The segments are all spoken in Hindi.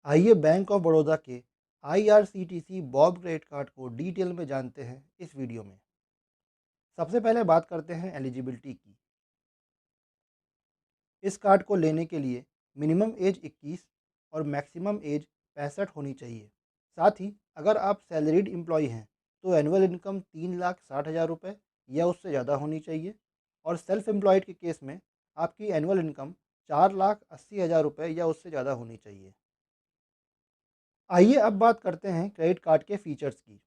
आइए बैंक ऑफ बड़ौदा के आईआरसीटीसी बॉब क्रेडिट कार्ड को डिटेल में जानते हैं इस वीडियो में। सबसे पहले बात करते हैं एलिजिबिलिटी की। इस कार्ड को लेने के लिए मिनिमम एज 21 और मैक्सिमम एज 65 होनी चाहिए। साथ ही अगर आप सैलरीड एम्प्लॉय हैं तो एनुअल इनकम 3,60,000 रुपये या उससे ज़्यादा होनी चाहिए, और सेल्फ एम्प्लॉयड के केस में आपकी एनुअल इनकम 4,80,000 रुपये या उससे ज़्यादा होनी चाहिए। आइए अब बात करते हैं क्रेडिट कार्ड के फीचर्स की।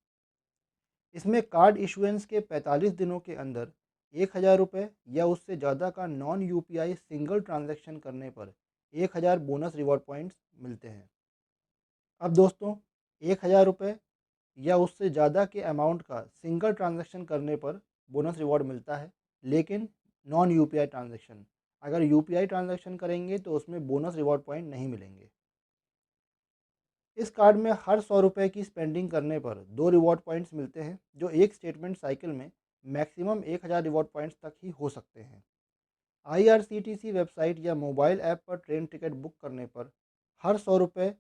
इसमें कार्ड इशुएंस के 45 दिनों के अंदर 1,000 रुपये या उससे ज़्यादा का नॉन यूपीआई सिंगल ट्रांजैक्शन करने पर 1,000 बोनस रिवॉर्ड पॉइंट्स मिलते हैं। अब दोस्तों, 1,000 रुपये या उससे ज़्यादा के अमाउंट का सिंगल ट्रांजैक्शन करने पर बोनस रिवॉर्ड मिलता है, लेकिन नॉन यूपीआई ट्रांजैक्शन, अगर यूपीआई ट्रांजैक्शन करेंगे तो उसमें बोनस रिवॉर्ड पॉइंट नहीं मिलेंगे। इस कार्ड में हर 100 रुपये की स्पेंडिंग करने पर 2 रिवॉर्ड पॉइंट्स मिलते हैं, जो एक स्टेटमेंट साइकिल में मैक्सिमम 1,000 रिवॉर्ड पॉइंट्स तक ही हो सकते हैं। आईआरसीटीसी वेबसाइट या मोबाइल ऐप पर ट्रेन टिकट बुक करने पर हर 100 रुपये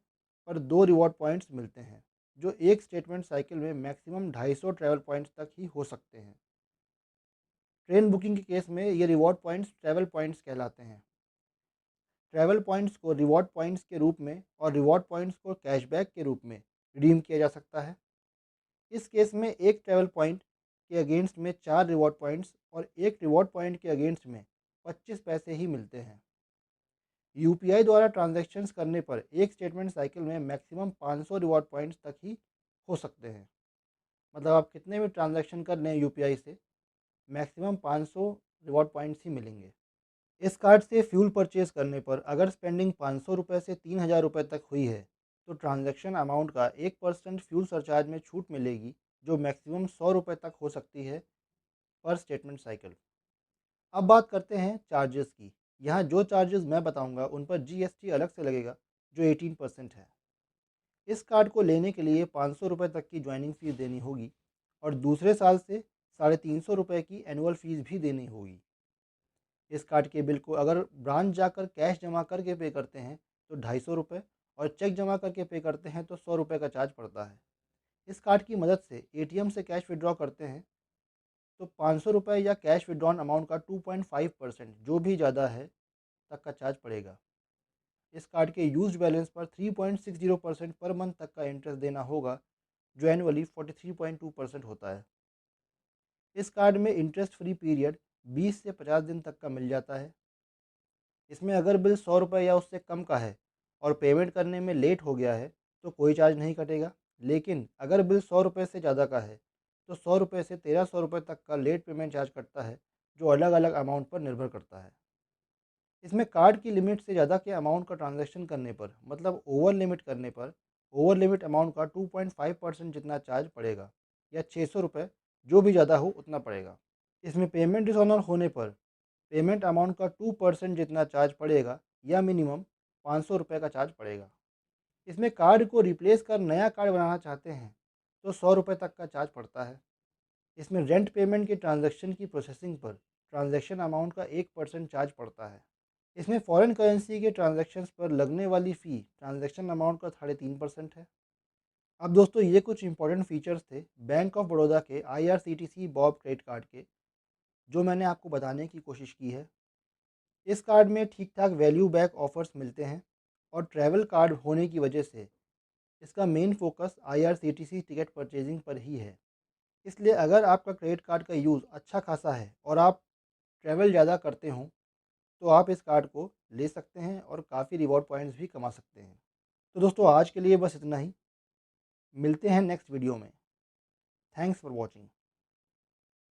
पर 2 रिवॉर्ड पॉइंट्स मिलते हैं, जो एक स्टेटमेंट साइकिल में मैक्सिमम 250 ट्रैवल पॉइंट्स तक ही हो सकते हैं। ट्रेन बुकिंग के केस में ये रिवॉर्ड पॉइंट्स ट्रैवल पॉइंट्स कहलाते हैं। ट्रैवल पॉइंट्स को रिवॉर्ड पॉइंट्स के रूप में और रिवॉर्ड पॉइंट्स को कैशबैक के रूप में रिडीम किया जा सकता है। इस केस में एक ट्रैवल पॉइंट के अगेंस्ट में 4 रिवॉर्ड पॉइंट्स और एक रिवॉर्ड पॉइंट के अगेंस्ट में 25 पैसे ही मिलते हैं। यूपीआई द्वारा ट्रांजैक्शंस करने पर एक स्टेटमेंट साइकिल में मैक्सिमम 500 रिवॉर्ड पॉइंट्स तक ही हो सकते हैं। मतलब आप कितने भी ट्रांजैक्शन कर लें यूपीआई से, मैक्सिमम 500 रिवॉर्ड पॉइंट्स ही मिलेंगे। इस कार्ड से फ्यूल परचेज़ करने पर अगर स्पेंडिंग 500 रुपये से 3,000 रुपये तक हुई है, तो ट्रांजैक्शन अमाउंट का 1% फ्यूल सरचार्ज में छूट मिलेगी, जो मैक्सिमम 100 रुपये तक हो सकती है पर स्टेटमेंट साइकिल। अब बात करते हैं चार्जेस की। यहाँ जो चार्जेस मैं बताऊँगा उन पर जीएसटी अलग से लगेगा, जो 18% है। इस कार्ड को लेने के लिए 500 रुपये तक की ज्वाइनिंग फ़ीस देनी होगी, और दूसरे साल से 350 रुपये की एनुअल फ़ीस भी देनी होगी। इस कार्ड के बिल को अगर ब्रांच जाकर कैश जमा करके पे करते हैं तो 250 रुपये, और चेक जमा करके पे करते हैं तो 100 रुपये का चार्ज पड़ता है। इस कार्ड की मदद से एटीएम से कैश विड्रॉ करते हैं तो 500 रुपये या कैश विड्रॉन अमाउंट का 2.5% जो भी ज़्यादा है तक का चार्ज पड़ेगा। इस कार्ड के यूज बैलेंस पर 3.60% पर मंथ तक का इंटरेस्ट देना होगा, जो एनुअली 43.2% होता है। इस कार्ड में इंटरेस्ट फ्री पीरियड 20 से 50 दिन तक का मिल जाता है। इसमें अगर बिल 100 रुपये या उससे कम का है और पेमेंट करने में लेट हो गया है तो कोई चार्ज नहीं कटेगा, लेकिन अगर बिल 100 रुपये से ज़्यादा का है तो 100 रुपये से 1,300 रुपये तक का लेट पेमेंट चार्ज कटता है, जो अलग अलग अमाउंट पर निर्भर करता है। इसमें कार्ड की लिमिट से ज़्यादा के अमाउंट का ट्रांजैक्शन करने पर, मतलब ओवर लिमिट करने पर, ओवर लिमिट अमाउंट का 2.5% जितना चार्ज पड़ेगा, या 600 रुपये, जो भी ज़्यादा हो उतना पड़ेगा। इसमें पेमेंट डिसऑनर होने पर पेमेंट अमाउंट का 2% जितना चार्ज पड़ेगा, या मिनिमम 500 रुपये का चार्ज पड़ेगा। इसमें कार्ड को रिप्लेस कर नया कार्ड बनाना चाहते हैं तो 100 रुपये तक का चार्ज पड़ता है। इसमें रेंट पेमेंट के ट्रांजैक्शन की प्रोसेसिंग पर ट्रांजैक्शन अमाउंट का 1% चार्ज पड़ता है। इसमें फॉरेन करेंसी के ट्रांजैक्शंस पर लगने वाली फ़ी ट्रांजैक्शन अमाउंट का 3.5% है। अब दोस्तों, ये कुछ इंपॉर्टेंट फीचर्स थे बैंक ऑफ बड़ौदा के आईआरसीटीसी बॉब क्रेडिट कार्ड के, जो मैंने आपको बताने की कोशिश की है। इस कार्ड में ठीक ठाक वैल्यू बैक ऑफर्स मिलते हैं, और ट्रैवल कार्ड होने की वजह से इसका main focus IRCTC ticket purchasing पर ही है। इसलिए अगर आपका क्रेडिट कार्ड का यूज़ अच्छा खासा है और आप ट्रैवल ज़्यादा करते हों तो आप इस कार्ड को ले सकते हैं और काफ़ी रिवॉर्ड पॉइंट्स भी कमा सकते हैं। तो दोस्तों, आज के लिए बस इतना ही। मिलते हैं नेक्स्ट वीडियो में। Thanks for watching.